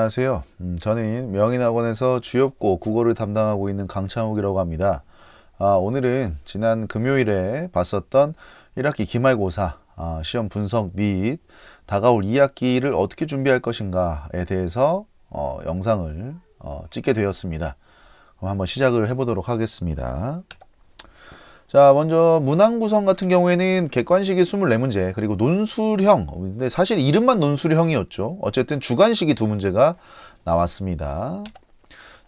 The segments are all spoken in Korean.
안녕하세요. 저는 명인학원에서 주엽고 국어를 담당하고 있는 강창욱이라고 합니다. 오늘은 지난 금요일에 봤었던 1학기 기말고사 시험 분석 및 다가올 2학기를 어떻게 준비할 것인가에 대해서 영상을 찍게 되었습니다. 그럼 한번 시작을 해보도록 하겠습니다. 자, 먼저 문항 구성 같은 경우에는 객관식이 24문제, 그리고 논술형, 근데 사실 이름만 논술형이었죠. 어쨌든 주관식이 2문제가 나왔습니다.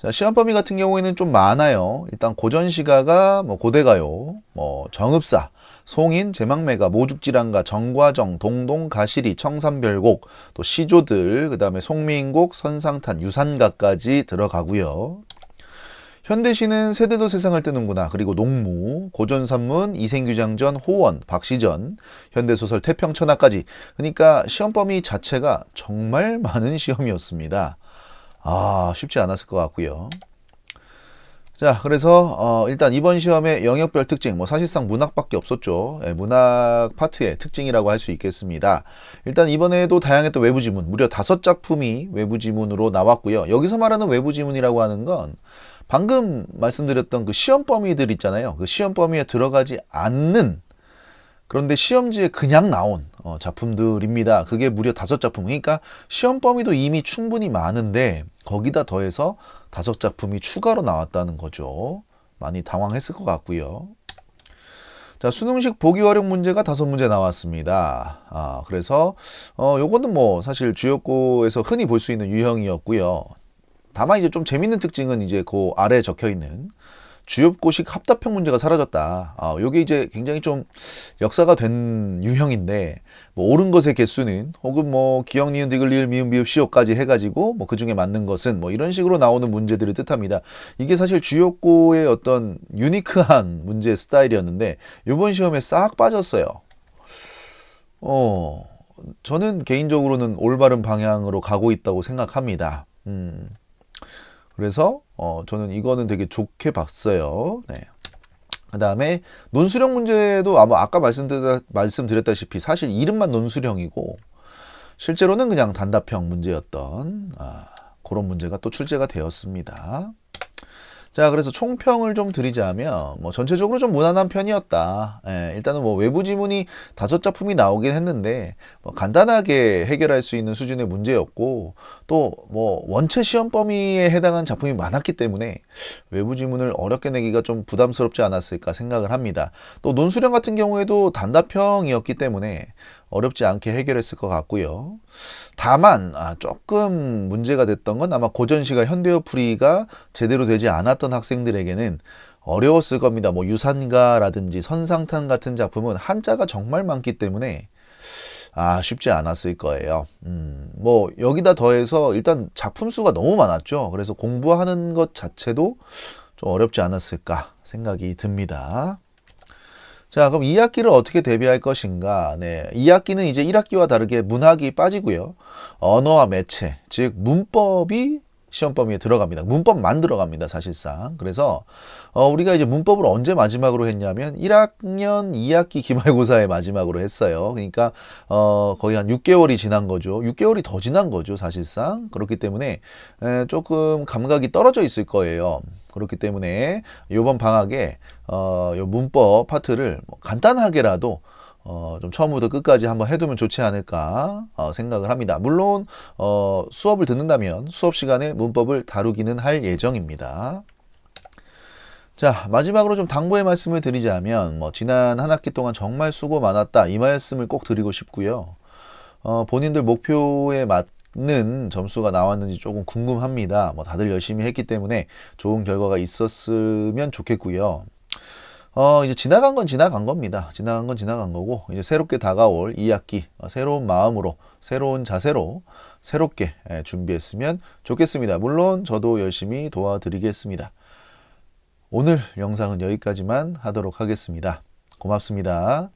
자, 시험 범위 같은 경우에는 좀 많아요. 일단 고전시가가 고대가요, 정읍사, 송인, 제망매가, 모죽지랑가, 정과정, 동동, 가시리, 청산별곡, 또 시조들, 그 다음에 송미인곡, 선상탄, 유산가까지 들어가고요. 현대시는 세대도 세상을 뜨는구나, 그리고 농무, 고전산문, 이생규장전, 호원, 박시전, 현대소설 태평천하까지. 그러니까 시험 범위 자체가 정말 많은 시험이었습니다. 쉽지 않았을 것 같고요. 자, 그래서 일단 이번 시험의 영역별 특징, 사실상 문학밖에 없었죠. 문학 파트의 특징이라고 할 수 있겠습니다. 일단 이번에도 다양했던 외부 지문, 무려 5작품이 외부 지문으로 나왔고요. 여기서 말하는 외부 지문이라고 하는 건 방금 말씀드렸던 그 시험 범위들 있잖아요. 그 시험 범위에 들어가지 않는, 그런데 시험지에 그냥 나온 작품들입니다. 그게 무려 5작품. 그러니까 시험 범위도 이미 충분히 많은데 거기다 더해서 5작품이 추가로 나왔다는 거죠. 많이 당황했을 것 같고요. 자, 수능식 보기 활용 문제가 5문제 나왔습니다. 그래서 요거는 사실 주요고에서 흔히 볼 수 있는 유형이었고요. 다만 이제 좀 재밌는 특징은 이제 그 아래에 적혀 있는 주엽고식 합답형 문제가 사라졌다. 요게 이제 굉장히 좀 역사가 된 유형인데, 옳은 것의 개수는, 혹은 기역, 니은, 디귿, 리을, 미음, 비읍, 시옷까지 해가지고 그 중에 맞는 것은 이런 식으로 나오는 문제들을 뜻합니다. 이게 사실 주엽고의 어떤 유니크한 문제 스타일이었는데 이번 시험에 싹 빠졌어요. 저는 개인적으로는 올바른 방향으로 가고 있다고 생각합니다. 그래서 저는 이거는 되게 좋게 봤어요. 네. 그 다음에 논술형 문제도 아까 말씀드렸다시피 사실 이름만 논술형이고 실제로는 그냥 단답형 문제였던 그런 문제가 또 출제가 되었습니다. 자, 그래서 총평을 좀 드리자면 전체적으로 좀 무난한 편이었다. 일단은 외부 지문이 5작품이 나오긴 했는데 간단하게 해결할 수 있는 수준의 문제였고, 또 원체 시험 범위에 해당한 작품이 많았기 때문에 외부 지문을 어렵게 내기가 좀 부담스럽지 않았을까 생각을 합니다. 또 논술형 같은 경우에도 단답형이었기 때문에 어렵지 않게 해결했을 것 같고요. 다만 조금 문제가 됐던 건 아마 고전시가 현대어 풀이가 제대로 되지 않았던 학생들에게는 어려웠을 겁니다. 유산가라든지 선상탄 같은 작품은 한자가 정말 많기 때문에 쉽지 않았을 거예요. 여기다 더해서 일단 작품 수가 너무 많았죠. 그래서 공부하는 것 자체도 좀 어렵지 않았을까 생각이 듭니다. 자, 그럼 2학기를 어떻게 대비할 것인가? 네, 2학기는 이제 1학기와 다르게 문학이 빠지고요. 언어와 매체, 즉 문법이 시험 범위에 들어갑니다. 문법만 들어갑니다, 사실상. 그래서 우리가 이제 문법을 언제 마지막으로 했냐면 1학년 2학기 기말고사에 마지막으로 했어요. 그러니까 거의 한 6개월이 지난 거죠. 6개월이 더 지난 거죠, 사실상. 그렇기 때문에 조금 감각이 떨어져 있을 거예요. 그렇기 때문에 이번 방학에 요 문법 파트를 간단하게라도 좀 처음부터 끝까지 한번 해두면 좋지 않을까 생각을 합니다. 물론 수업을 듣는다면 수업 시간에 문법을 다루기는 할 예정입니다. 자, 마지막으로 좀 당부의 말씀을 드리자면 지난 한 학기 동안 정말 수고 많았다, 이 말씀을 꼭 드리고 싶고요. 본인들 목표에 맞는 점수가 나왔는지 조금 궁금합니다. 다들 열심히 했기 때문에 좋은 결과가 있었으면 좋겠고요. 이제 지나간 건 지나간 겁니다. 지나간 건 지나간 거고, 이제 새롭게 다가올 2학기, 새로운 마음으로, 새로운 자세로, 새롭게 준비했으면 좋겠습니다. 물론 저도 열심히 도와드리겠습니다. 오늘 영상은 여기까지만 하도록 하겠습니다. 고맙습니다.